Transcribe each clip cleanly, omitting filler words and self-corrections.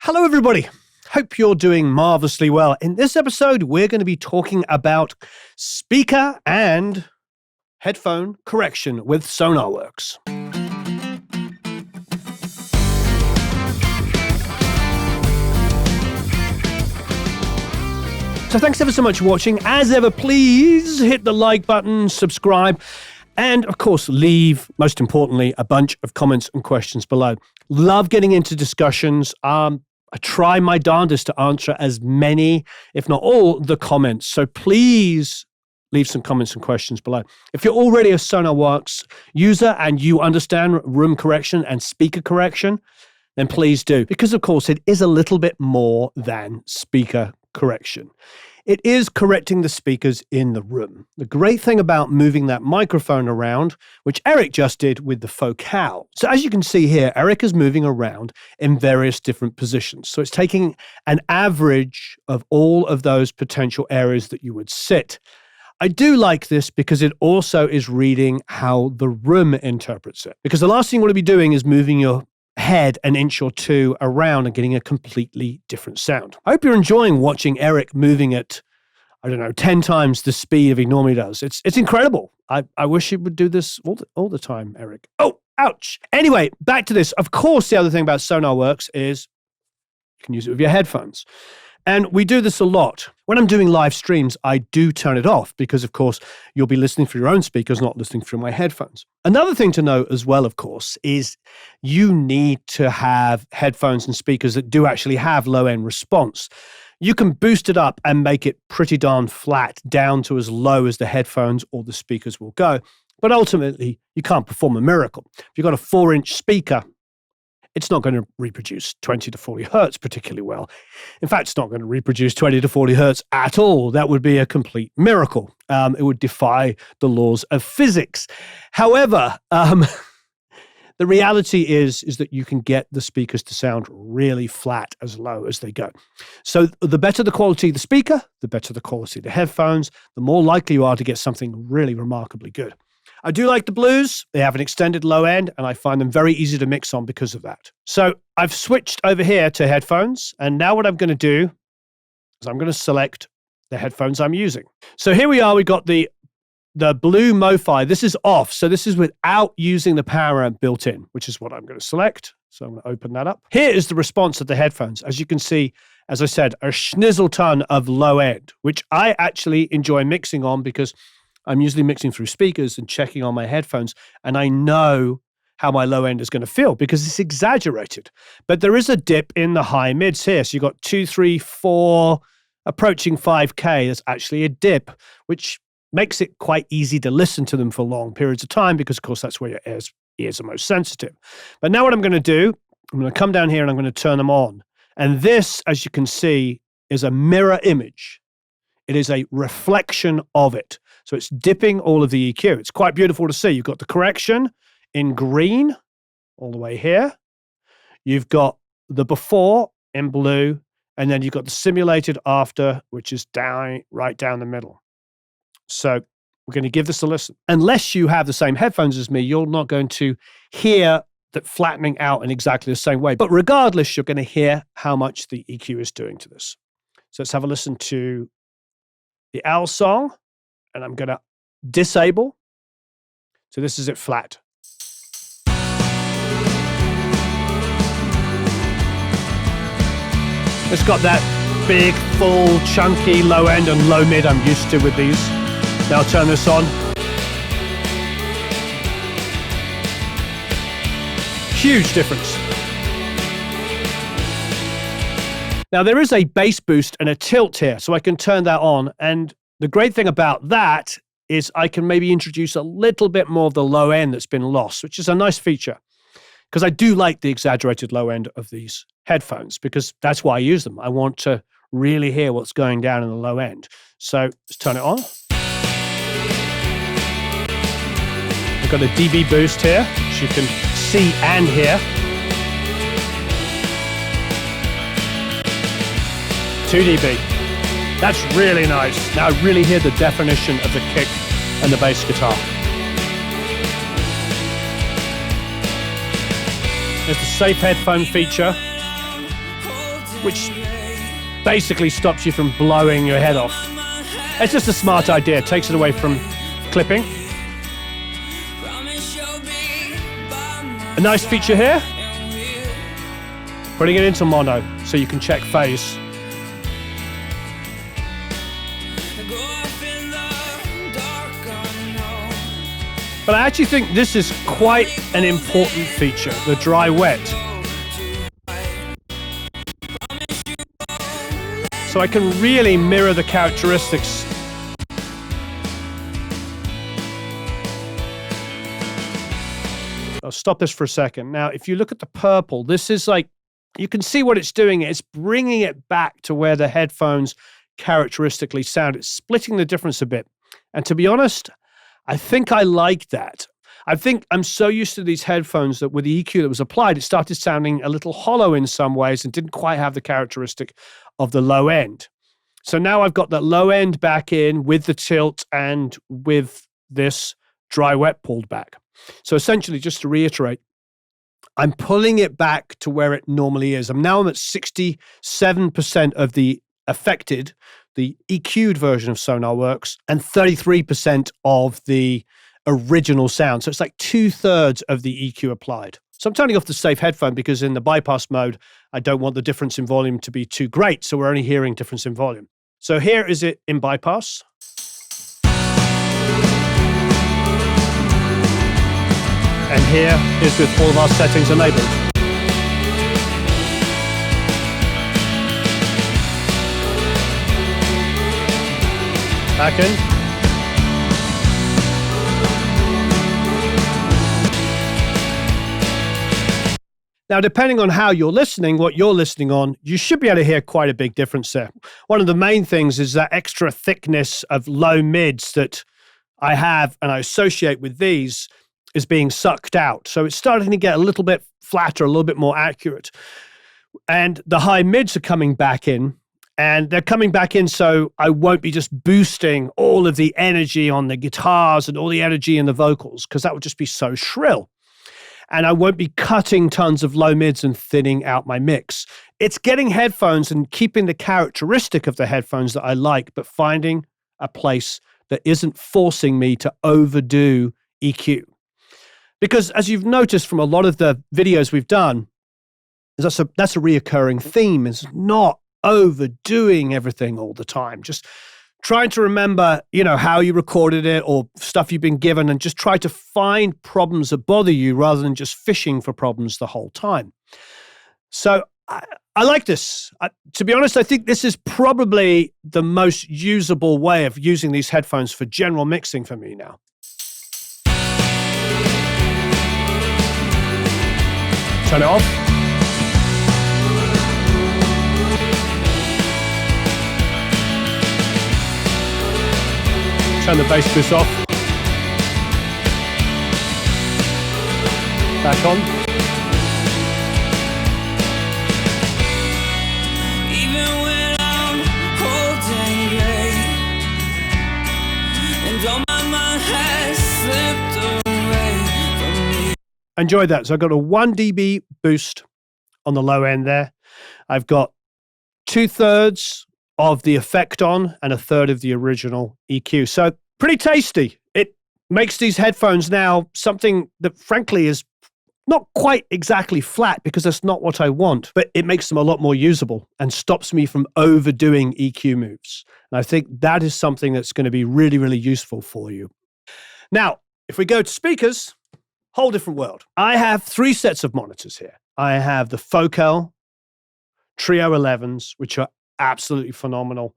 Hello, everybody. Hope you're doing marvelously well. In this episode, we're going to be talking about speaker and headphone correction with Sonarworks. So thanks ever so much for watching. As ever, please hit the like button, subscribe, and of course, leave, most importantly, a bunch of comments and questions below. Love getting into discussions. I try my darndest to answer as many, if not all, the comments. So please leave some comments and questions below. If you're already a Sonarworks user and you understand room correction and speaker correction, then please do. Because, of course, it is a little bit more than speaker correction. It is correcting the speakers in the room. The great thing about moving that microphone around, which Eric just did with the focal. So as you can see here, Eric is moving around in various different positions. So it's taking an average of all of those potential areas that you would sit. I do like this because it also is reading how the room interprets it. Because the last thing you want to be doing is moving your head an inch or two around and getting a completely different sound. I hope you're enjoying watching Eric moving at, 10 times the speed he normally does. It's incredible. I wish he would do this all the time, Eric. Oh, ouch. Anyway, back to this. Of course, the other thing about Sonarworks is you can use it with your headphones. And we do this a lot. When I'm doing live streams, I do turn it off because, of course, you'll be listening through your own speakers, not listening through my headphones. Another thing to note as well, of course, is you need to have headphones and speakers that do actually have low-end response. You can boost it up and make it pretty darn flat down to as low as the headphones or the speakers will go. But ultimately, you can't perform a miracle. If you've got a 4-inch speaker, it's not going to reproduce 20 to 40 hertz particularly well. In fact, it's not going to reproduce 20 to 40 hertz at all. That would be a complete miracle. It would defy the laws of physics. However, the reality is that you can get the speakers to sound really flat as low as they go. So the better the quality of the speaker, the better the quality of the headphones, the more likely you are to get something really remarkably good. I do like the Blues. They have an extended low end, and I find them very easy to mix on because of that. So I've switched over here to headphones, and now what I'm going to do is I'm going to select the headphones I'm using. So here we are. We've got the Blue MoFi. This is off, so this is without using the power amp built in, which is what I'm going to select. So I'm going to open that up. Here is the response of the headphones. As you can see, as I said, a schnizzle ton of low end, which I actually enjoy mixing on because I'm usually mixing through speakers and checking on my headphones, and I know how my low end is going to feel because it's exaggerated. But there is a dip in the high mids here. So you've got 2, 3, 4, approaching 5K. There's actually a dip, which makes it quite easy to listen to them for long periods of time because, of course, that's where your ears are most sensitive. But now what I'm going to do, I'm going to come down here and I'm going to turn them on. And this, as you can see, is a mirror image. It is a reflection of it. So it's dipping all of the EQ. It's quite beautiful to see. You've got the correction in green all the way here. You've got the before in blue, and then you've got the simulated after, which is right down the middle. So we're going to give this a listen. Unless you have the same headphones as me, you're not going to hear that flattening out in exactly the same way. But regardless, you're going to hear how much the EQ is doing to this. So let's have a listen to the Owl song. And I'm going to disable. So this is it flat. It's got that big, full, chunky low end and low mid I'm used to with these. Now I'll turn this on. Huge difference. Now there is a bass boost and a tilt here, so I can turn that on. And the great thing about that is I can maybe introduce a little bit more of the low end that's been lost, which is a nice feature because I do like the exaggerated low end of these headphones because that's why I use them. I want to really hear what's going down in the low end. So let's turn it on. I've got a dB boost here, which you can see and hear. 2 dB. That's really nice. Now I really hear the definition of the kick and the bass guitar. There's the safe headphone feature. which basically stops you from blowing your head off. It's just a smart idea. It takes it away from clipping. A nice feature here, putting it into mono so you can check phase. But I actually think this is quite an important feature, the dry wet. So I can really mirror the characteristics. I'll stop this for a second. Now, if you look at the purple, this is like, you can see what it's doing. It's bringing it back to where the headphones characteristically sound. It's splitting the difference a bit. And to be honest, I think I like that. I think I'm so used to these headphones that with the EQ that was applied, it started sounding a little hollow in some ways and didn't quite have the characteristic of the low end. So now I've got that low end back in with the tilt and with this dry wet pulled back. So essentially, just to reiterate, I'm pulling it back to where it normally is. I'm at 67% of the affected, the EQ'd version of Sonarworks, and 33% of the original sound. So it's like 2/3 of the EQ applied. So I'm turning off the safe headphone because in the bypass mode, I don't want the difference in volume to be too great. So we're only hearing difference in volume. So here is it in bypass. And here is with all of our settings enabled. Back in. Now, depending on how you're listening, what you're listening on, you should be able to hear quite a big difference there. One of the main things is that extra thickness of low mids that I have and I associate with these is being sucked out. So it's starting to get a little bit flatter, a little bit more accurate. And the high mids are coming back in, and they're coming back in so I won't be just boosting all of the energy on the guitars and all the energy in the vocals, because that would just be so shrill. And I won't be cutting tons of low mids and thinning out my mix. It's getting headphones and keeping the characteristic of the headphones that I like, but finding a place that isn't forcing me to overdo EQ. Because as you've noticed from a lot of the videos we've done, that's a reoccurring theme, is not overdoing everything all the time. Just trying to remember, how you recorded it or stuff you've been given, and just try to find problems that bother you rather than just fishing for problems the whole time. So I like this. To be honest, I think this is probably the most usable way of using these headphones for general mixing for me now. Turn it off. Turn the bass boost off. Back on. Even when I'm holding late and all my mind has slipped away from me. Enjoyed that. So I've got a 1 dB boost on the low end there. I've got 2/3 of the effect on and 1/3 of the original EQ. So pretty tasty. It makes these headphones now something that frankly is not quite exactly flat, because that's not what I want, but it makes them a lot more usable and stops me from overdoing EQ moves. And I think that is something that's going to be really, really useful for you. Now, if we go to speakers, whole different world. I have 3 sets of monitors here. I have the Focal Trio 11s, which are absolutely phenomenal,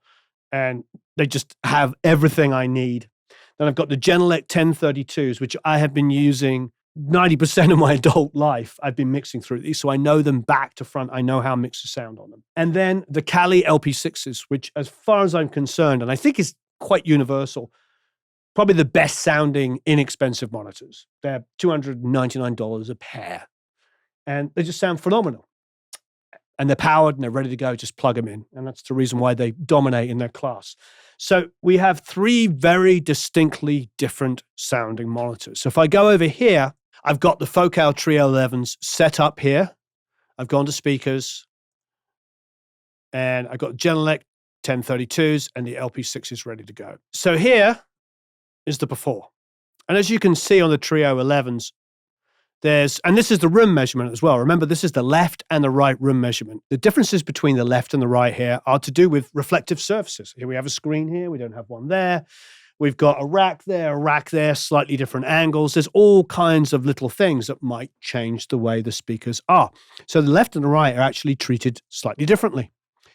and they just have everything I need. Then I've got the Genelec 1032s, which I have been using 90% of my adult life. I've been mixing through these, so I know them back to front. I know how mixers sound on them. And then the Kali LP6s, which, as far as I'm concerned, and I think is quite universal, probably the best sounding inexpensive monitors. They're $299 a pair, and they just sound phenomenal. And they're powered and they're ready to go. Just plug them in. And that's the reason why they dominate in their class. So we have 3 very distinctly different sounding monitors. So if I go over here, I've got the Focal Trio 11s set up here. I've gone to speakers. And I got Genelec 1032s and the LP6s ready to go. So here is the before. And as you can see on the Trio 11s, and this is the room measurement as well. Remember, this is the left and the right room measurement. The differences between the left and the right here are to do with reflective surfaces. Here we have a screen here. We don't have one there. We've got a rack there, slightly different angles. There's all kinds of little things that might change the way the speakers are. So the left and the right are actually treated slightly differently.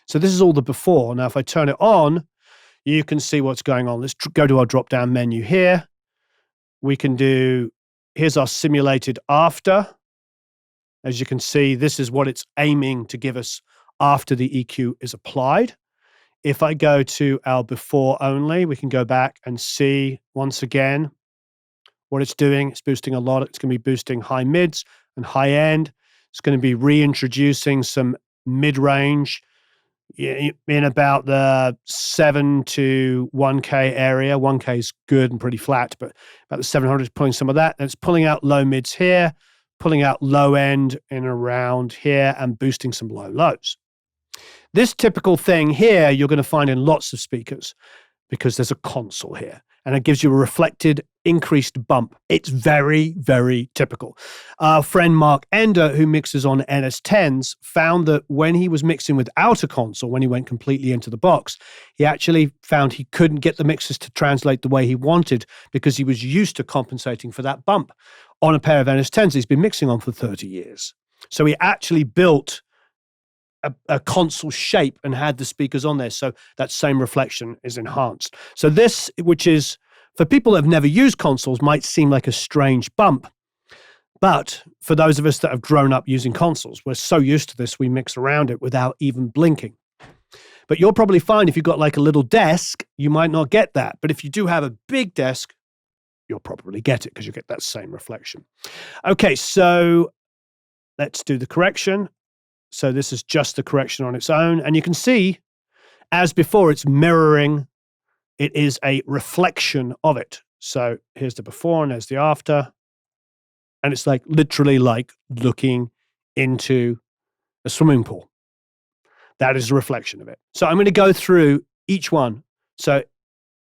So this is all the before. Now, if I turn it on, you can see what's going on. Let's go to our drop-down menu here. We can do, here's our simulated after. As you can see, this is what it's aiming to give us after the EQ is applied. If I go to our before only, we can go back and see once again what it's doing. It's boosting a lot. It's going to be boosting high mids and high end. It's going to be reintroducing some mid-range in about the 7 to 1K area. 1K is good and pretty flat, but about the 700 is pulling some of that. And it's pulling out low mids here, pulling out low end in around here, and boosting some low lows. This typical thing here, you're going to find in lots of speakers because there's a console here and it gives you a reflected increased bump. It's very, very typical. Our friend Mark Ender, who mixes on NS10s, found that when he was mixing without a console, when he went completely into the box, he actually found he couldn't get the mixes to translate the way he wanted because he was used to compensating for that bump on a pair of NS10s he's been mixing on for 30 years. So he actually built a console shape and had the speakers on there. So that same reflection is enhanced. So this, which is, for people that have never used consoles, might seem like a strange bump. But for those of us that have grown up using consoles, we're so used to this, we mix around it without even blinking. But you'll probably find if you've got like a little desk, you might not get that. But if you do have a big desk, you'll probably get it because you get that same reflection. Okay, so let's do the correction. So this is just the correction on its own. And you can see, as before, it's mirroring. It is a reflection of it. So here's the before and there's the after. And it's like literally like looking into a swimming pool. That is a reflection of it. So I'm going to go through each one. So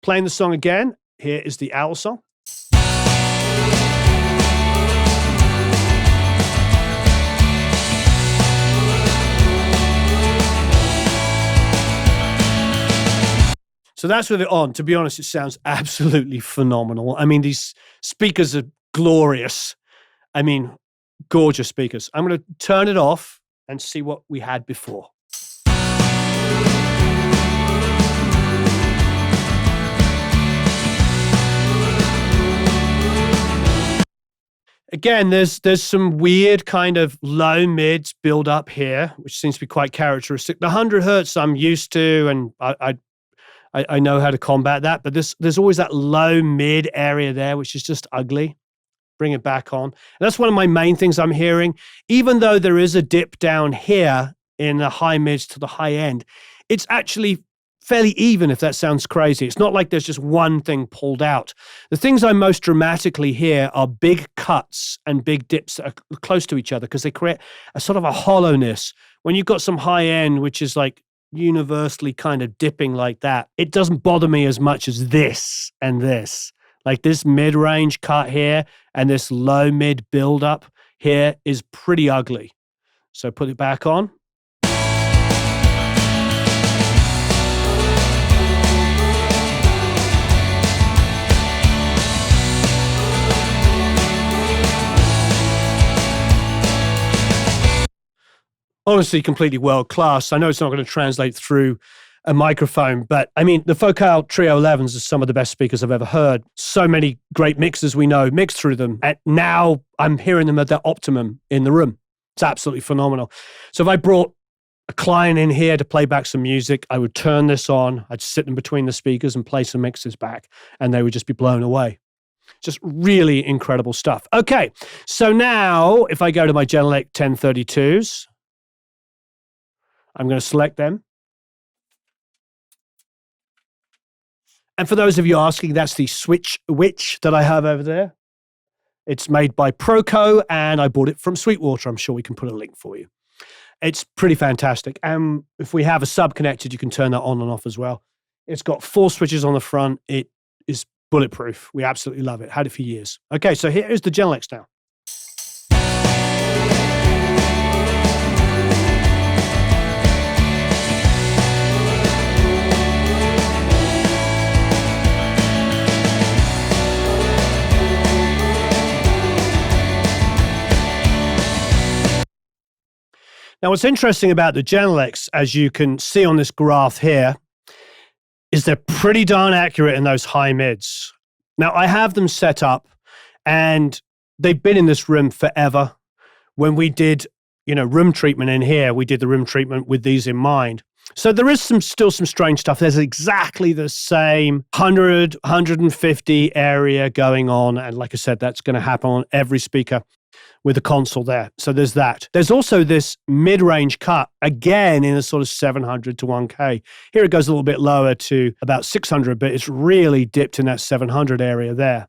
playing the song again, here is the owl song. So that's with it on. To be honest, it sounds absolutely phenomenal. I mean, these speakers are glorious. I mean, gorgeous speakers. I'm going to turn it off and see what we had before. Again, there's some weird kind of low mids build up here, which seems to be quite characteristic. The 100 hertz I'm used to, and I know how to combat that, but there's always that low mid area there, which is just ugly. Bring it back on. And that's one of my main things I'm hearing. Even though there is a dip down here in the high mids to the high end, it's actually fairly even, if that sounds crazy. It's not like there's just one thing pulled out. The things I most dramatically hear are big cuts and big dips that are close to each other because they create a sort of a hollowness. When you've got some high end, which is like universally kind of dipping like that, it doesn't bother me as much as this and this. Like this mid-range cut here and this low mid build-up here is pretty ugly. So put it back on. Honestly, completely world class. I know it's not going to translate through a microphone, but I mean, the Focal Trio 11s are some of the best speakers I've ever heard. So many great mixers we know mix through them. And now I'm hearing them at their optimum in the room. It's absolutely phenomenal. So if I brought a client in here to play back some music, I would turn this on, I'd sit in between the speakers and play some mixes back, and they would just be blown away. Just really incredible stuff. Okay, so now if I go to my Genelec 1032s, I'm going to select them. And for those of you asking, that's the Switch Witch that I have over there. It's made by Proco, and I bought it from Sweetwater. I'm sure we can put a link for you. It's pretty fantastic. And if we have a sub connected, you can turn that on and off as well. It's got 4 switches on the front. It is bulletproof. We absolutely love it. Had it for years. Okay, so here is the Genelec now. Now, what's interesting about the Genelecs, as you can see on this graph here, is they're pretty darn accurate in those high mids. Now, I have them set up, and they've been in this room forever. When we did, room treatment in here, we did the room treatment with these in mind. So there is still some strange stuff. There's exactly the same 100, 150 area going on. And like I said, that's going to happen on every speaker with the console there. So there's that. There's also this mid-range cut, again, in a sort of 700 to 1K. Here it goes a little bit lower to about 600, but it's really dipped in that 700 area there.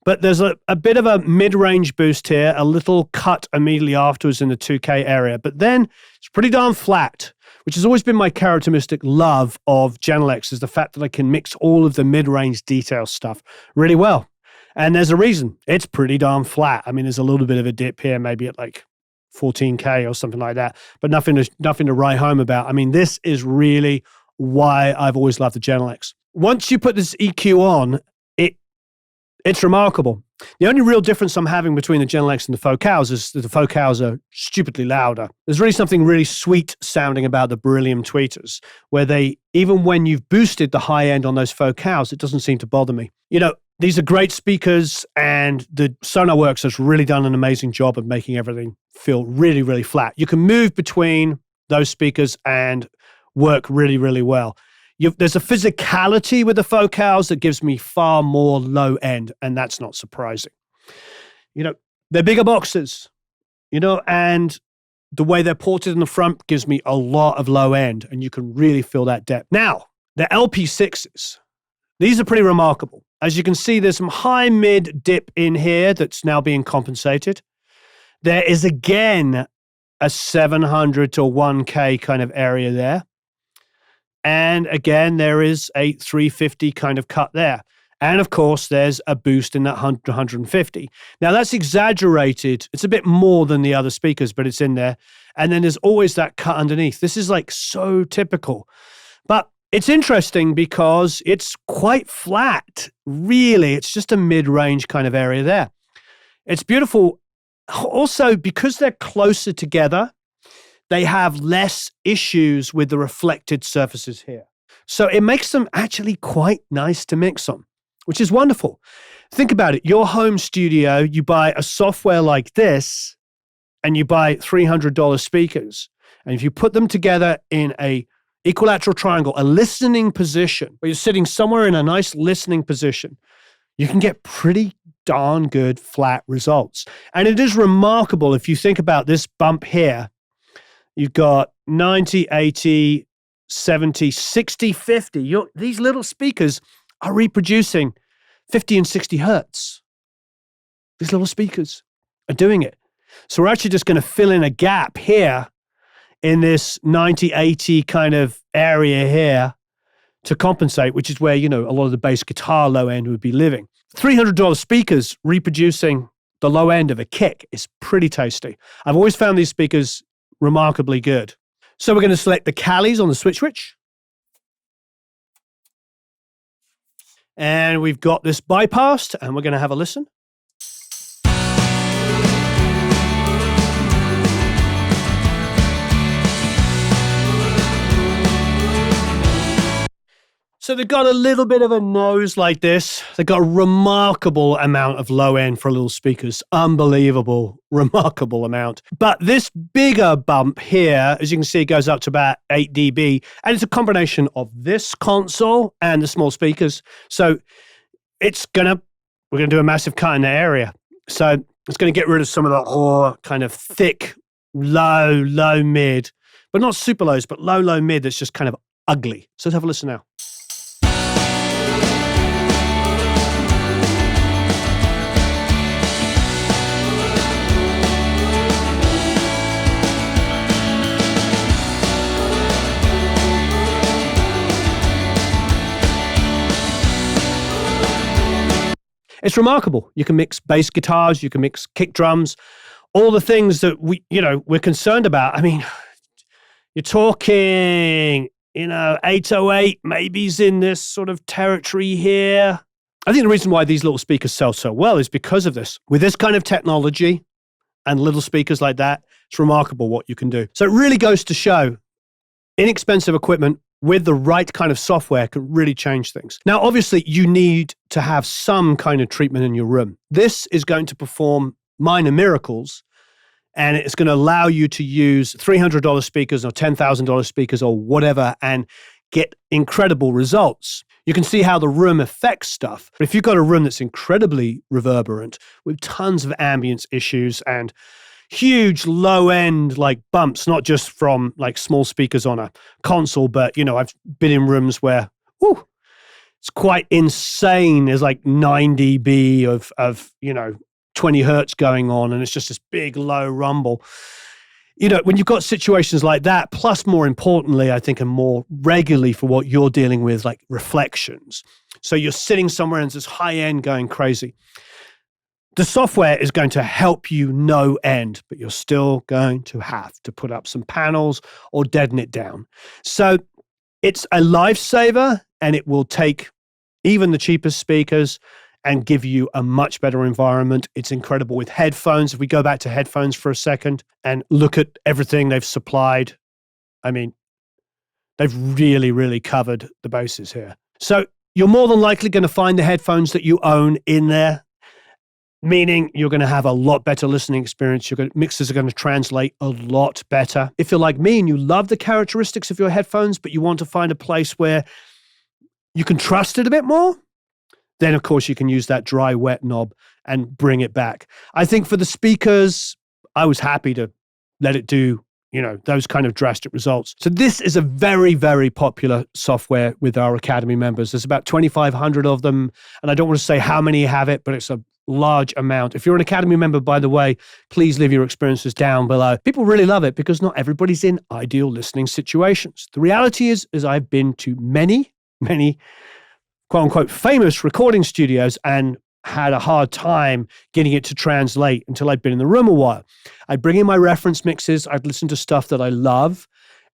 But there's a bit of a mid-range boost here, a little cut immediately afterwards in the 2K area. But then it's pretty darn flat, which has always been my characteristic love of Genelecs, is the fact that I can mix all of the mid-range detail stuff really well. And there's a reason. It's pretty darn flat. I mean, there's a little bit of a dip here, maybe at like 14K or something like that, but nothing to write home about. I mean, this is really why I've always loved the Genelecs. Once you put this EQ on, it's remarkable. The only real difference I'm having between the Genelecs and the Focals is that the Focals are stupidly louder. There's really something really sweet sounding about the Beryllium tweeters, where even when you've boosted the high end on those Focals, it doesn't seem to bother me. These are great speakers, and the Sonarworks has really done an amazing job of making everything feel really, really flat. You can move between those speakers and work really, really well. There's a physicality with the Focals that gives me far more low end, and that's not surprising. They're bigger boxes, and the way they're ported in the front gives me a lot of low end, and you can really feel that depth. Now, the LP6s, these are pretty remarkable. As you can see, there's some high mid dip in here that's now being compensated. There is again a 700 to 1K kind of area there. And again, there is a 350 kind of cut there. And of course, there's a boost in that 100 to 150. Now, that's exaggerated. It's a bit more than the other speakers, but it's in there. And then there's always that cut underneath. This is like so typical. But it's interesting because it's quite flat, really. It's just a mid-range kind of area there. It's beautiful. Also, because they're closer together, they have less issues with the reflected surfaces here. So it makes them actually quite nice to mix on, which is wonderful. Think about it. Your home studio, you buy a software like this, and you buy $300 speakers. And if you put them together in a equilateral triangle, a listening position, where you're sitting somewhere in a nice listening position, you can get pretty darn good flat results. And it is remarkable if you think about this bump here. You've got 90, 80, 70, 60, 50. These little speakers are reproducing 50 and 60 hertz. These little speakers are doing it. So we're actually just going to fill in a gap here in this 90, 80 kind of area here to compensate, which is where, a lot of the bass guitar low end would be living. $300 speakers reproducing the low end of a kick is pretty tasty. I've always found these speakers remarkably good. So we're going to select the Calis on the switch. And we've got this bypassed, and we're going to have a listen. So they've got a little bit of a nose like this. They've got a remarkable amount of low end for little speakers. Unbelievable, remarkable amount. But this bigger bump here, as you can see, it goes up to about 8 dB. And it's a combination of this console and the small speakers. So we're going to do a massive cut in the area. So it's going to get rid of some of the kind of thick, low mid, but not super lows, but low mid that's just kind of ugly. So let's have a listen now. It's remarkable. You can mix bass guitars, you can mix kick drums, all the things that we're concerned about. I mean, you're talking, 808 maybe's in this sort of territory here. I think the reason why these little speakers sell so well is because of this. With this kind of technology and little speakers like that, it's remarkable what you can do. So it really goes to show inexpensive equipment with the right kind of software can really change things. Now, obviously, you need to have some kind of treatment in your room. This is going to perform minor miracles, and it's going to allow you to use $300 speakers or $10,000 speakers or whatever and get incredible results. You can see how the room affects stuff. But if you've got a room that's incredibly reverberant with tons of ambience issues and huge low-end like bumps, not just from like small speakers on a console, but I've been in rooms where it's quite insane. There's like 9 dB of 20 hertz going on, and it's just this big low rumble. When you've got situations like that, plus more importantly, I think, and more regularly for what you're dealing with, like reflections. So you're sitting somewhere and it's this high end going crazy. The software is going to help you no end, but you're still going to have to put up some panels or deaden it down. So it's a lifesaver, and it will take even the cheapest speakers and give you a much better environment. It's incredible with headphones. If we go back to headphones for a second and look at everything they've supplied, I mean, they've really, really covered the bases here. So you're more than likely going to find the headphones that you own in there, meaning you're going to have a lot better listening experience. Mixers are going to translate a lot better. If you're like me and you love the characteristics of your headphones, but you want to find a place where you can trust it a bit more, then of course you can use that dry wet knob and bring it back. I think for the speakers, I was happy to let it do, those kind of drastic results. So this is a very, very popular software with our Academy members. There's about 2,500 of them, and I don't want to say how many have it, but it's a large amount. If you're an Academy member, by the way, please leave your experiences down below. People really love it because not everybody's in ideal listening situations. The reality is I've been to many quote unquote famous recording studios and had a hard time getting it to translate until I'd been in the room a while. I'd bring in my reference mixes, I'd listen to stuff that I love,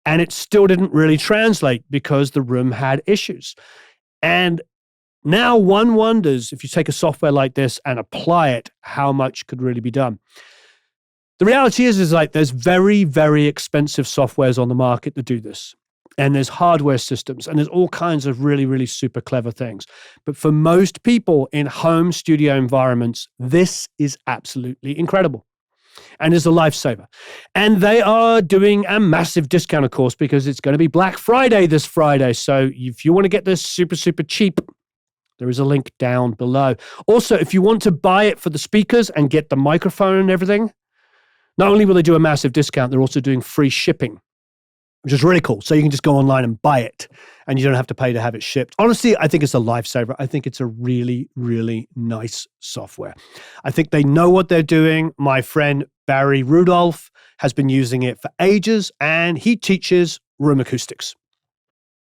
and it still didn't really translate because the room had issues. And now one wonders, if you take a software like this and apply it, how much could really be done. The reality is like there's very, very expensive softwares on the market that do this. And there's hardware systems, and there's all kinds of really, really super clever things. But for most people in home studio environments, this is absolutely incredible and is a lifesaver. And they are doing a massive discount, of course, because it's going to be Black Friday this Friday. So if you want to get this super, super cheap, there is a link down below. Also, if you want to buy it for the speakers and get the microphone and everything, not only will they do a massive discount, they're also doing free shipping, which is really cool. So you can just go online and buy it, and you don't have to pay to have it shipped. Honestly, I think it's a lifesaver. I think it's a really, really nice software. I think they know what they're doing. My friend Barry Rudolph has been using it for ages, and he teaches room acoustics.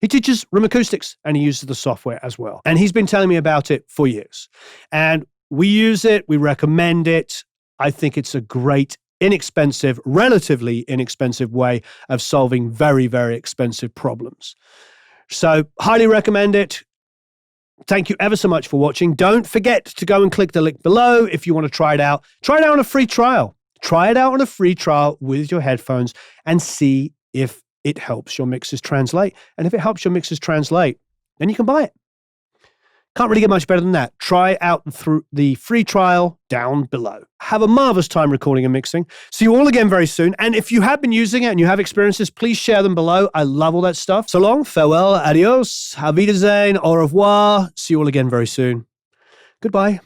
He teaches room acoustics, and he uses the software as well. And he's been telling me about it for years. And we use it. We recommend it. I think it's a great, inexpensive, relatively inexpensive way of solving very, very expensive problems. So highly recommend it. Thank you ever so much for watching. Don't forget to go and click the link below if you want to try it out. Try it out on a free trial. Try it out on a free trial with your headphones and see if it helps your mixes translate. And if it helps your mixes translate, then you can buy it. Can't really get much better than that. Try out through the free trial down below. Have a marvelous time recording and mixing. See you all again very soon. And if you have been using it and you have experiences, please share them below. I love all that stuff. So long, farewell, adios, auf Wiedersehen, au revoir. See you all again very soon. Goodbye.